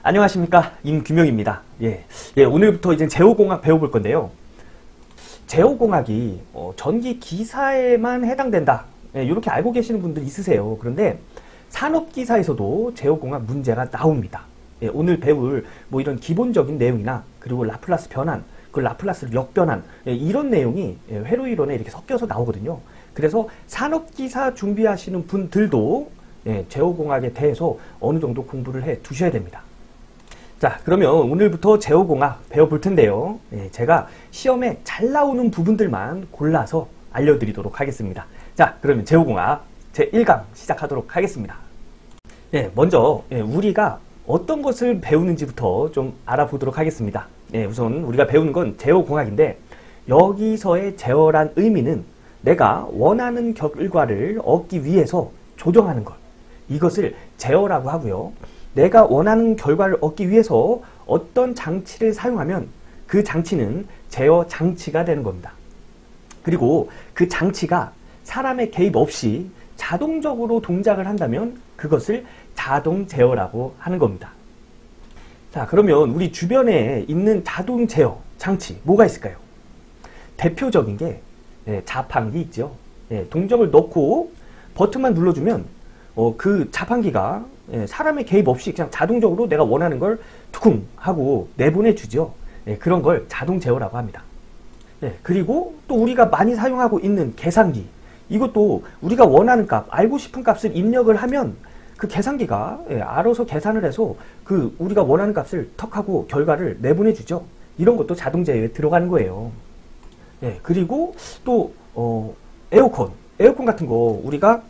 안녕하십니까, 임규명입니다. 오늘부터 이제 제호공학 배워볼 건데요. 제호공학이 전기 기사에만 해당된다, 이렇게 알고 계시는 분들 있으세요. 그런데 산업기사에서도 제호공학 문제가 나옵니다. 오늘 배울 뭐 이런 기본적인 내용이나, 그리고 라플라스 변환, 그 라플라스 역변환, 이런 내용이 회로 이론에 이렇게 섞여서 나오거든요. 그래서 산업기사 준비하시는 분들도 제호공학에 대해서 어느 정도 공부를 해 두셔야 됩니다. 자, 그러면 오늘부터 제호공학 배워볼 텐데요. 제가 시험에 잘 나오는 부분들만 골라서 알려드리도록 하겠습니다. 자, 그러면 제호공학 제1강 시작하도록 하겠습니다. 먼저 우리가 어떤 것을 배우는지부터 좀 알아보도록 하겠습니다. 우선 우리가 배우는 건 제호공학인데, 여기서의 제어란 의미는 내가 원하는 결과를 얻기 위해서 조정하는 것, 이것을 제어라고 하고요. 내가 원하는 결과를 얻기 위해서 어떤 장치를 사용하면 그 장치는 제어 장치가 되는 겁니다. 그리고 그 장치가 사람의 개입 없이 자동적으로 동작을 한다면 그것을 자동 제어라고 하는 겁니다. 자, 그러면 우리 주변에 있는 자동 제어 장치 뭐가 있을까요? 대표적인 게 자판기 있죠. 동전을 넣고 버튼만 눌러주면 그 자판기가 사람의 개입 없이 그냥 자동적으로 내가 원하는 걸 툭 하고 내보내주죠. 그런 걸 자동 제어라고 합니다. 그리고 또 우리가 많이 사용하고 있는 계산기, 이것도 우리가 원하는 값, 알고 싶은 값을 입력을 하면 그 계산기가 알아서 계산을 해서 그 우리가 원하는 값을 턱 하고 결과를 내보내주죠. 이런 것도 자동 제어에 들어가는 거예요. 그리고 또 에어컨 같은 거 우리가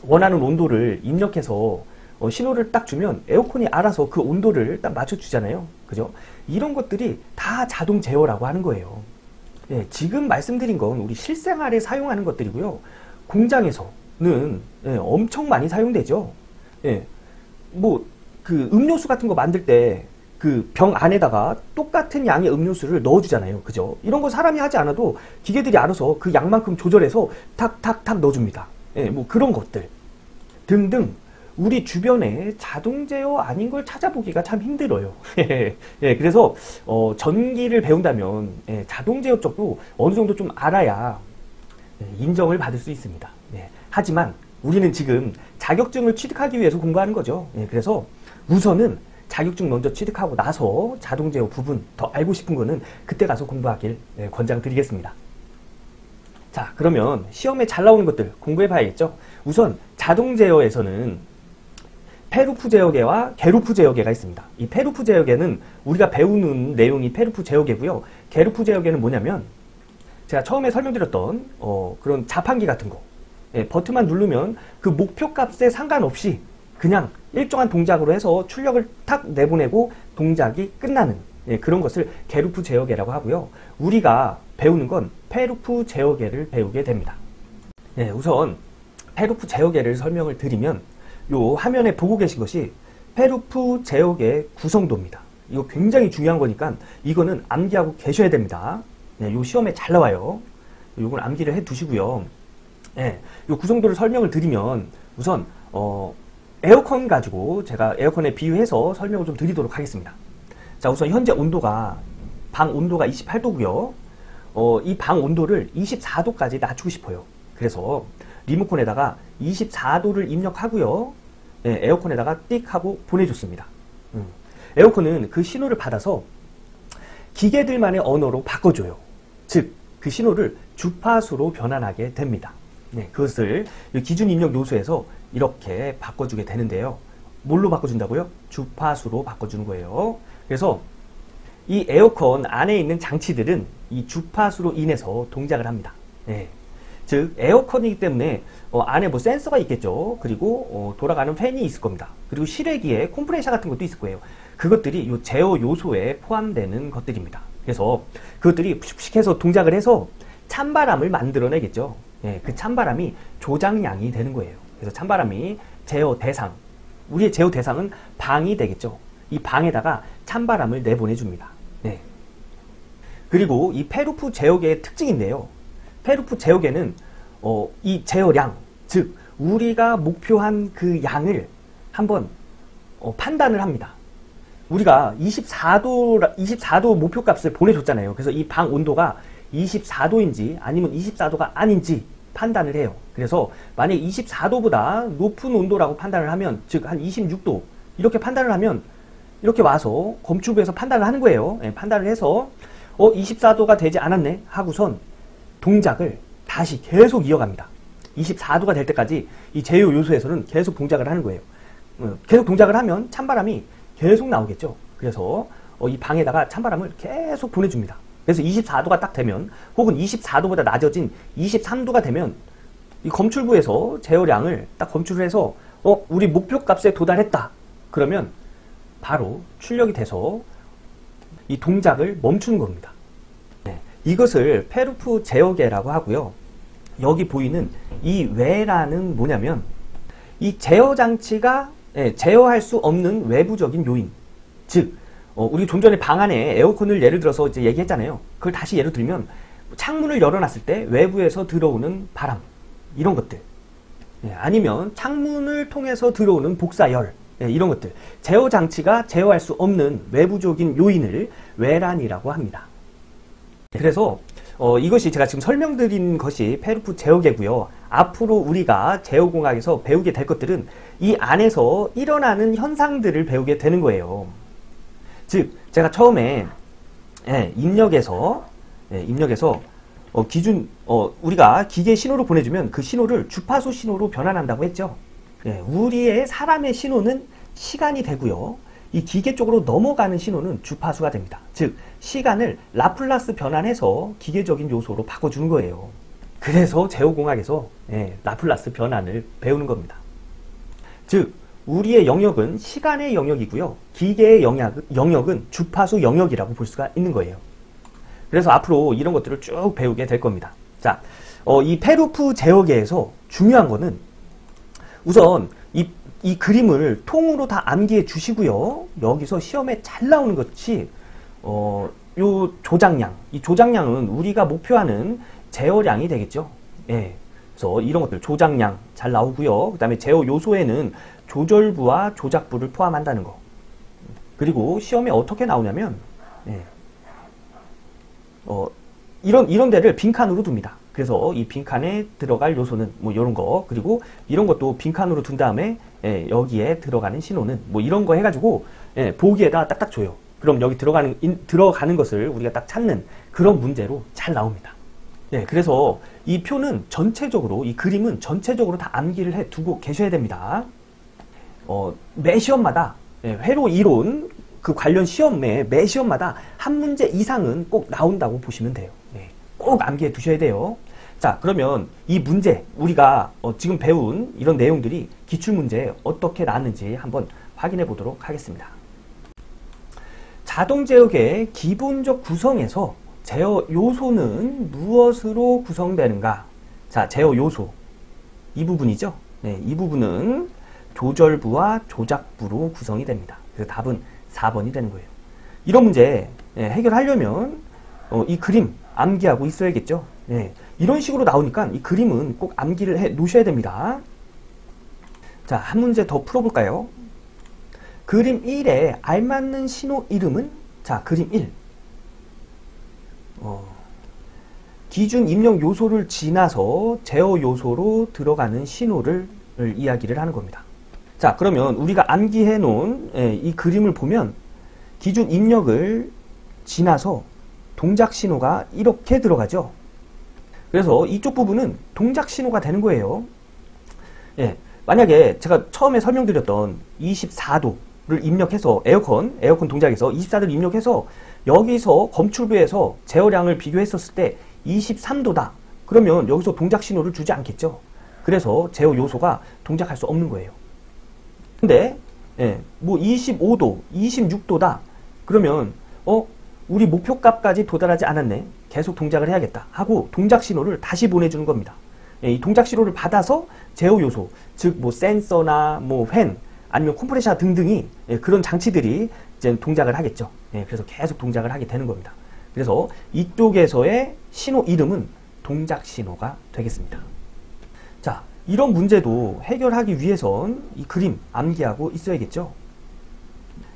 원하는 온도를 입력해서 신호를 딱 주면 에어컨이 알아서 그 온도를 딱 맞춰주잖아요. 그죠? 이런 것들이 다 자동 제어라고 하는 거예요. 지금 말씀드린 건 우리 실생활에 사용하는 것들이고요. 공장에서는 엄청 많이 사용되죠. 뭐 그 음료수 같은 거 만들 때 그 병 안에다가 똑같은 양의 음료수를 넣어주잖아요. 그죠? 이런 거 사람이 하지 않아도 기계들이 알아서 그 양만큼 조절해서 탁탁탁 넣어줍니다. 뭐 그런 것들 등등 우리 주변에 자동 제어 아닌 걸 찾아보기가 참 힘들어요. 그래서 전기를 배운다면 자동 제어 쪽도 어느 정도 좀 알아야 인정을 받을 수 있습니다. 하지만 우리는 지금 자격증을 취득하기 위해서 공부하는 거죠. 그래서 우선은 자격증 먼저 취득하고 나서 자동 제어 부분 더 알고 싶은 거는 그때 가서 공부하길 권장드리겠습니다. 자, 그러면 시험에 잘 나오는 것들 공부해 봐야겠죠. 우선 자동 제어에서는 페루프 제어계와 게루프 제어계가 있습니다. 이 페루프 제어계는 우리가 배우는 내용이 페루프 제어계고요. 게루프 제어계는 뭐냐면 제가 처음에 설명드렸던 그런 자판기 같은 거, 버튼만 누르면 그 목표 값에 상관없이 그냥 일정한 동작으로 해서 출력을 탁 내보내고 동작이 끝나는 그런 것을 게루프 제어계라고 하고요. 우리가 배우는 건 페루프 제어계를 배우게 됩니다. 우선 페루프 제어계를 설명을 드리면 요 화면에 보고 계신 것이 페루프 제어계 구성도입니다. 이거 굉장히 중요한 거니까 이거는 암기하고 계셔야 됩니다. 요 시험에 잘 나와요. 요걸 암기를 해 두시고요. 요 구성도를 설명을 드리면 우선 에어컨 가지고 제가 에어컨에 비유해서 설명을 좀 드리도록 하겠습니다. 자, 우선 현재 온도가 방 온도가 28도고요. 이 방 온도를 24도까지 낮추고 싶어요. 그래서 리모컨에다가 24도를 입력하고요. 에어컨에다가 띡 하고 보내줬습니다. 에어컨은 그 신호를 받아서 기계들만의 언어로 바꿔줘요. 즉, 그 신호를 주파수로 변환하게 됩니다. 그것을 기준 입력 요소에서 이렇게 바꿔주게 되는데요. 뭘로 바꿔준다고요? 주파수로 바꿔주는 거예요. 그래서 이 에어컨 안에 있는 장치들은 이 주파수로 인해서 동작을 합니다. 즉 에어컨이기 때문에 안에 뭐 센서가 있겠죠. 그리고 돌아가는 팬이 있을 겁니다. 그리고 실외기에 컴프레셔 같은 것도 있을 거예요. 그것들이 요 제어 요소에 포함되는 것들입니다. 그래서 그것들이 푸식푸식 해서 동작을 해서 찬바람을 만들어내겠죠. 그 찬바람이 조장량이 되는 거예요. 그래서 찬바람이 제어 대상, 우리의 제어 대상은 방이 되겠죠. 이 방에다가 찬바람을 내보내줍니다. 그리고 이 페루프 제어계의 특징인데요. 페루프 제어계는 이 제어량, 즉 우리가 목표한 그 양을 한번 판단을 합니다. 우리가 24도 목표값을 보내줬잖아요. 그래서 이 방 온도가 24도인지 아니면 24도가 아닌지 판단을 해요. 그래서 만약에 24도보다 높은 온도라고 판단을 하면, 즉 한 26도 이렇게 판단을 하면 이렇게 와서 검출부에서 판단을 하는 거예요. 예, 판단을 해서 24도가 되지 않았네 하고선 동작을 다시 계속 이어갑니다. 24도가 될 때까지 이 제어 요소에서는 계속 동작을 하는 거예요. 계속 동작을 하면 찬바람이 계속 나오겠죠. 그래서 이 방에다가 찬바람을 계속 보내줍니다. 그래서 24도가 딱 되면, 혹은 24도보다 낮아진 23도가 되면 이 검출부에서 제어량을 딱 검출을 해서 우리 목표값에 도달했다. 그러면 바로 출력이 돼서 이 동작을 멈추는 겁니다. 네, 이것을 페루프 제어계라고 하고요. 여기 보이는 이 외라는 뭐냐면 이 제어 장치가 제어할 수 없는 외부적인 요인, 즉 우리 좀 전에 방 안에 에어컨을 예를 들어서 이제 얘기했잖아요. 그걸 다시 예를 들면 창문을 열어놨을 때 외부에서 들어오는 바람, 이런 것들, 아니면 창문을 통해서 들어오는 복사열, 이런 것들, 제어 장치가 제어할 수 없는 외부적인 요인을 외란이라고 합니다. 그래서 이것이 제가 지금 설명드린 것이 페루프 제어계고요. 앞으로 우리가 제어공학에서 배우게 될 것들은 이 안에서 일어나는 현상들을 배우게 되는 거예요. 즉 제가 처음에 입력에서 기준 우리가 기계 신호를 보내주면 그 신호를 주파수 신호로 변환한다고 했죠. 우리의 사람의 신호는 시간이 되고요. 이 기계 쪽으로 넘어가는 신호는 주파수가 됩니다. 즉 시간을 라플라스 변환해서 기계적인 요소로 바꿔주는 거예요. 그래서 제어공학에서 라플라스 변환을 배우는 겁니다. 즉 우리의 영역은 시간의 영역이고요. 기계의 영역은 주파수 영역이라고 볼 수가 있는 거예요. 그래서 앞으로 이런 것들을 쭉 배우게 될 겁니다. 자, 이 페루프 제어계에서 중요한 거는 우선 이 그림을 통으로 다 암기해 주시고요. 여기서 시험에 잘 나오는 것이 요 조작량, 이 조작량은 우리가 목표하는 제어량이 되겠죠. 그래서 이런 것들 조작량 잘 나오고요. 그 다음에 제어 요소에는 조절부와 조작부를 포함한다는 거. 그리고 시험에 어떻게 나오냐면 이런 데를 빈칸으로 둡니다. 그래서 이 빈칸에 들어갈 요소는 뭐 이런 거, 그리고 이런 것도 빈칸으로 둔 다음에 여기에 들어가는 신호는 뭐 이런 거 해가지고 보기에다 딱딱 줘요. 그럼 여기 들어가는 것을 우리가 딱 찾는 그런 문제로 잘 나옵니다. 그래서 이 표는 전체적으로, 이 그림은 전체적으로 다 암기를 해 두고 계셔야 됩니다. 매 시험마다 회로 이론 그 관련 시험에 매 시험마다 한 문제 이상은 꼭 나온다고 보시면 돼요. 꼭 암기해 두셔야 돼요. 자, 그러면 이 문제, 우리가 지금 배운 이런 내용들이 기출문제에 어떻게 나왔는지 한번 확인해 보도록 하겠습니다. 자동 제어계의 기본적 구성에서 제어 요소는 무엇으로 구성되는가? 자, 제어 요소. 이 부분이죠. 이 부분은 조절부와 조작부로 구성이 됩니다. 그래서 답은 4번이 되는 거예요. 이런 문제 해결하려면 이 그림 암기하고 있어야겠죠. 이런 식으로 나오니까 이 그림은 꼭 암기를 해 놓으셔야 됩니다. 자, 한 문제 더 풀어볼까요? 그림 1에 알맞는 신호 이름은? 자, 그림 1. 기준 입력 요소를 지나서 제어 요소로 들어가는 신호를 이야기를 하는 겁니다. 자, 그러면 우리가 암기해 놓은 이 그림을 보면 기준 입력을 지나서 동작 신호가 이렇게 들어가죠. 그래서 이쪽 부분은 동작 신호가 되는 거예요. 만약에 제가 처음에 설명드렸던 24도를 입력해서 에어컨 동작에서 24도를 입력해서 여기서 검출부에서 제어량을 비교했었을 때 23도다. 그러면 여기서 동작 신호를 주지 않겠죠. 그래서 제어 요소가 동작할 수 없는 거예요. 근데 뭐 25도, 26도다. 그러면 우리 목표값까지 도달하지 않았네. 계속 동작을 해야겠다 하고 동작 신호를 다시 보내주는 겁니다. 이 동작 신호를 받아서 제어 요소, 즉 뭐 센서나 뭐 팬, 아니면 컴프레셔 등등이 그런 장치들이 이제 동작을 하겠죠. 그래서 계속 동작을 하게 되는 겁니다. 그래서 이쪽에서의 신호 이름은 동작 신호가 되겠습니다. 자, 이런 문제도 해결하기 위해선 이 그림 암기하고 있어야겠죠.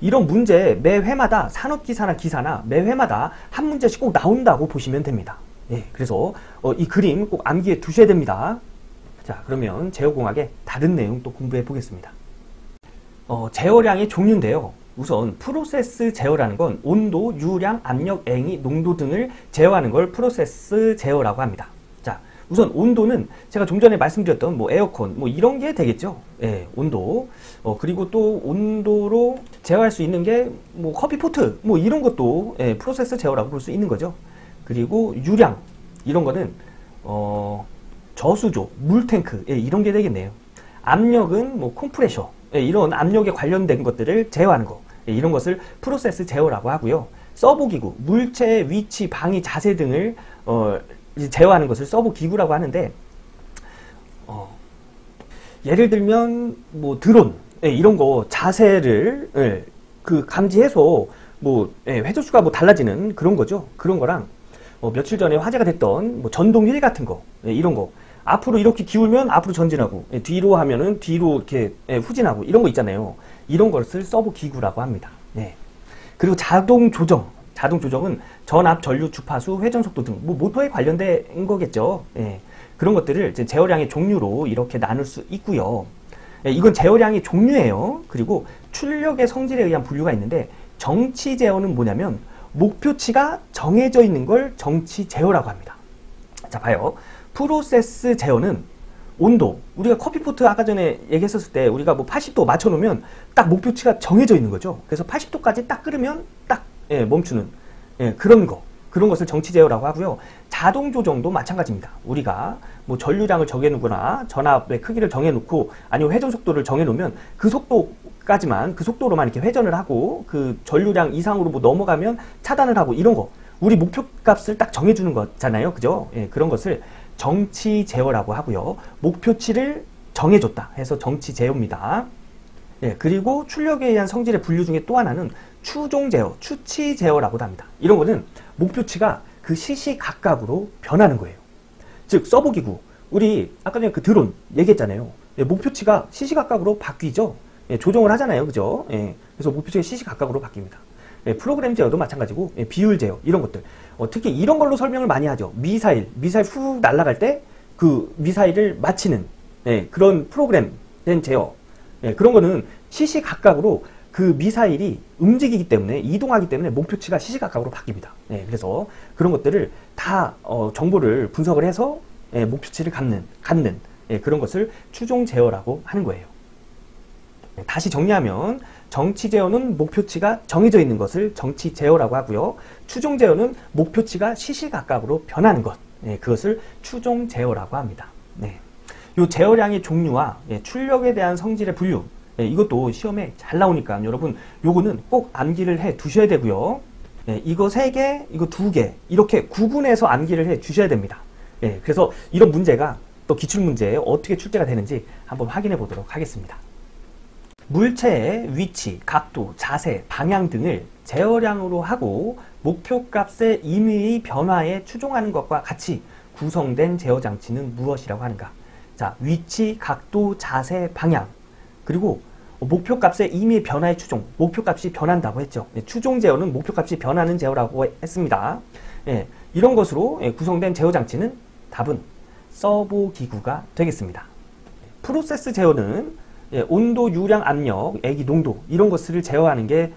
이런 문제 매 회마다 산업기사나 기사나 매 회마다 한 문제씩 꼭 나온다고 보시면 됩니다. 예, 그래서 이 그림 꼭 암기해 두셔야 됩니다. 자, 그러면 제어공학의 다른 내용 또 공부해 보겠습니다. 제어량의 종류인데요. 우선 프로세스 제어라는 건 온도, 유량, 압력, 행위, 농도 등을 제어하는 걸 프로세스 제어라고 합니다. 자, 우선 온도는 제가 좀 전에 말씀드렸던 뭐 에어컨 뭐 이런 게 되겠죠. 예, 온도. 그리고 또 온도로 제어할 수 있는 게 뭐 커피포트 뭐 이런 것도 예, 프로세스 제어라고 볼 수 있는 거죠. 그리고 유량 이런 거는 저수조, 물탱크 예, 이런 게 되겠네요. 압력은 뭐 컴프레셔 예, 이런 압력에 관련된 것들을 제어하는 거 예, 이런 것을 프로세스 제어라고 하고요. 서버기구, 물체의 위치, 방위, 자세 등을 제어하는 것을 서버기구라고 하는데 예를 들면 뭐 드론 예, 이런 거 자세를 예, 그 감지해서 뭐 예, 회전수가 뭐 달라지는 그런 거죠. 그런 거랑 며칠 전에 화제가 됐던 뭐 전동휠 같은 거 예, 이런 거 앞으로 이렇게 기울면 앞으로 전진하고 예, 뒤로 하면은 뒤로 이렇게 예, 후진하고 이런 거 있잖아요. 이런 것을 서버 기구라고 합니다. 예. 그리고 자동 조정은 전압, 전류, 주파수, 회전 속도 등 뭐 모터에 관련된 거겠죠. 예. 그런 것들을 이제 제어량의 종류로 이렇게 나눌 수 있고요. 예, 이건 제어량의 종류예요. 그리고 출력의 성질에 의한 분류가 있는데 정치 제어는 뭐냐면 목표치가 정해져 있는 걸 정치 제어라고 합니다. 자, 봐요. 프로세스 제어는 온도, 우리가 커피포트 아까 전에 얘기했었을 때 우리가 뭐 80도 맞춰놓으면 딱 목표치가 정해져 있는 거죠. 그래서 80도까지 딱 끓으면 딱 예, 멈추는 예, 그런 것을 정치 제어라고 하고요. 자동 조정도 마찬가지입니다. 우리가 뭐 전류량을 정해놓거나 전압의 크기를 정해놓고 아니면 회전 속도를 정해놓으면 그 속도까지만 그 속도로만 이렇게 회전을 하고 그 전류량 이상으로 뭐 넘어가면 차단을 하고 이런 거 우리 목표값을 딱 정해주는 거잖아요. 그죠? 예, 그런 것을 정치 제어라고 하고요. 목표치를 정해줬다 해서 정치 제어입니다. 예, 그리고 출력에 의한 성질의 분류 중에 또 하나는 추종 제어, 추치 제어라고도 합니다. 이런 거는 목표치가 그 시시각각으로 변하는 거예요. 즉 서버기구, 우리 아까 전에 그 드론 얘기했잖아요. 예, 목표치가 시시각각으로 바뀌죠. 예, 조정을 하잖아요. 그죠? 예, 그래서 목표치가 시시각각으로 바뀝니다. 예, 프로그램 제어도 마찬가지고 예, 비율 제어 이런 것들 특히 이런 걸로 설명을 많이 하죠. 미사일 훅 날아갈 때 그 미사일을 맞히는 예, 그런 프로그램 된 제어 예, 그런 거는 시시각각으로 그 미사일이 움직이기 때문에 이동하기 때문에 목표치가 시시각각으로 바뀝니다. 예, 그래서 그런 것들을 다 정보를 분석을 해서 예, 목표치를 갖는 예, 그런 것을 추종 제어라고 하는 거예요. 예, 다시 정리하면 정치 제어는 목표치가 정해져 있는 것을 정치 제어라고 하고요. 추종 제어는 목표치가 시시각각으로 변하는 것 예, 그것을 추종 제어라고 합니다. 네. 요 제어량의 종류와 예, 출력에 대한 성질의 분류 예, 이것도 시험에 잘 나오니까 여러분 요거는 꼭 암기를 해 두셔야 되고요. 예, 이거 3개, 이거 2개 이렇게 구분해서 암기를 해 주셔야 됩니다. 예, 그래서 이런 문제가 또 기출문제에 어떻게 출제가 되는지 한번 확인해 보도록 하겠습니다. 물체의 위치, 각도, 자세, 방향 등을 제어량으로 하고 목표값의 임의의 변화에 추종하는 것과 같이 구성된 제어장치는 무엇이라고 하는가? 자, 위치, 각도, 자세, 방향 그리고 목표값의 임의의 변화의 추종, 목표값이 변한다고 했죠. 예, 추종 제어는 목표값이 변하는 제어라고 했습니다. 예, 이런 것으로 구성된 제어장치는 답은 서버기구가 되겠습니다. 프로세스 제어는 예, 온도, 유량, 압력, 액기, 농도 이런 것을 제어하는 게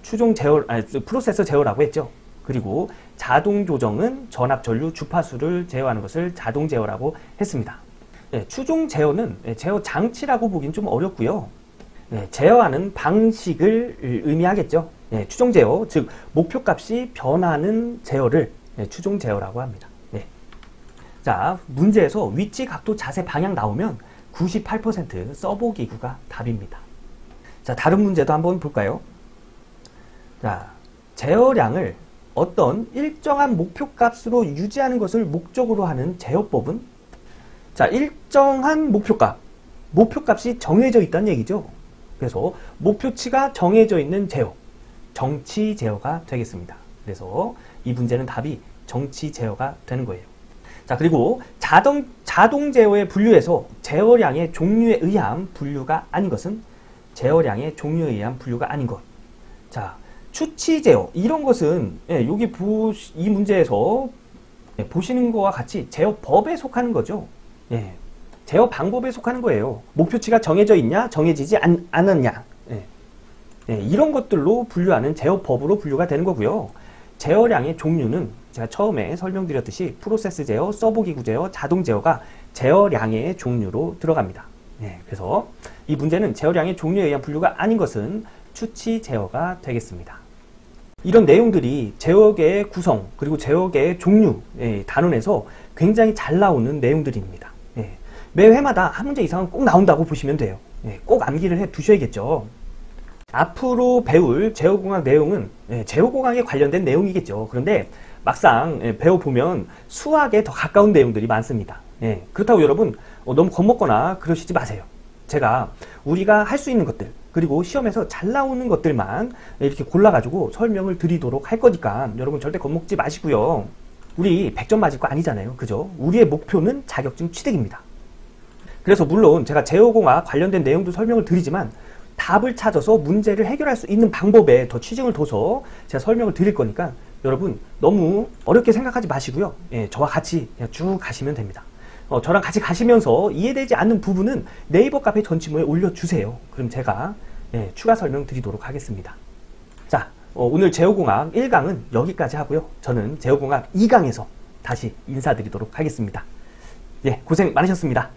추종 제어, 프로세서 제어라고 했죠. 그리고 자동 조정은 전압, 전류, 주파수를 제어하는 것을 자동 제어라고 했습니다. 예, 추종 제어는 제어 장치라고 보긴 좀 어렵고요. 제어하는 방식을 의미하겠죠. 예, 추종 제어, 즉 목표값이 변하는 제어를 추종 제어라고 합니다. 네. 자, 문제에서 위치, 각도, 자세, 방향 나오면 98% 서버기구가 답입니다. 자, 다른 문제도 한번 볼까요? 자, 제어량을 어떤 일정한 목표값으로 유지하는 것을 목적으로 하는 제어법은? 자, 일정한 목표값이 정해져 있다는 얘기죠. 그래서 목표치가 정해져 있는 제어, 정치 제어가 되겠습니다. 그래서 이 문제는 답이 정치 제어가 되는 거예요. 자, 그리고 자동 제어의 분류에서 제어량의 종류에 의한 분류가 아닌 것은 제어량의 종류에 의한 분류가 아닌 것. 자, 추치 제어 이런 것은 여기 이 문제에서 보시는 거와 같이 제어법에 속하는 거죠. 제어 방법에 속하는 거예요. 목표치가 정해져 있냐, 정해지지 않았냐. 이런 것들로 분류하는 제어법으로 분류가 되는 거고요. 제어량의 종류는 제가 처음에 설명드렸듯이 프로세스 제어, 서버 기구 제어, 자동 제어가 제어량의 종류로 들어갑니다. 그래서 이 문제는 제어량의 종류에 의한 분류가 아닌 것은 추치 제어가 되겠습니다. 이런 내용들이 제어계의 구성 그리고 제어계의 종류 단원에서 굉장히 잘 나오는 내용들입니다. 매 회마다 한 문제 이상은 꼭 나온다고 보시면 돼요. 꼭 암기를 해 두셔야겠죠. 앞으로 배울 제어공학 내용은 제어공학에 관련된 내용이겠죠. 그런데 막상 배워보면 수학에 더 가까운 내용들이 많습니다. 그렇다고 여러분 너무 겁먹거나 그러시지 마세요. 제가 우리가 할 수 있는 것들 그리고 시험에서 잘 나오는 것들만 이렇게 골라가지고 설명을 드리도록 할 거니까 여러분 절대 겁먹지 마시고요. 우리 100점 맞을 거 아니잖아요. 그죠? 우리의 목표는 자격증 취득입니다. 그래서 물론 제가 제어공학 관련된 내용도 설명을 드리지만 답을 찾아서 문제를 해결할 수 있는 방법에 더 치중을 둬서 제가 설명을 드릴 거니까 여러분 너무 어렵게 생각하지 마시고요. 저와 같이 그냥 쭉 가시면 됩니다. 저랑 같이 가시면서 이해되지 않는 부분은 네이버 카페 전치모에 올려주세요. 그럼 제가 추가 설명 드리도록 하겠습니다. 자, 오늘 제어공학 1강은 여기까지 하고요. 저는 제어공학 2강에서 다시 인사드리도록 하겠습니다. 고생 많으셨습니다.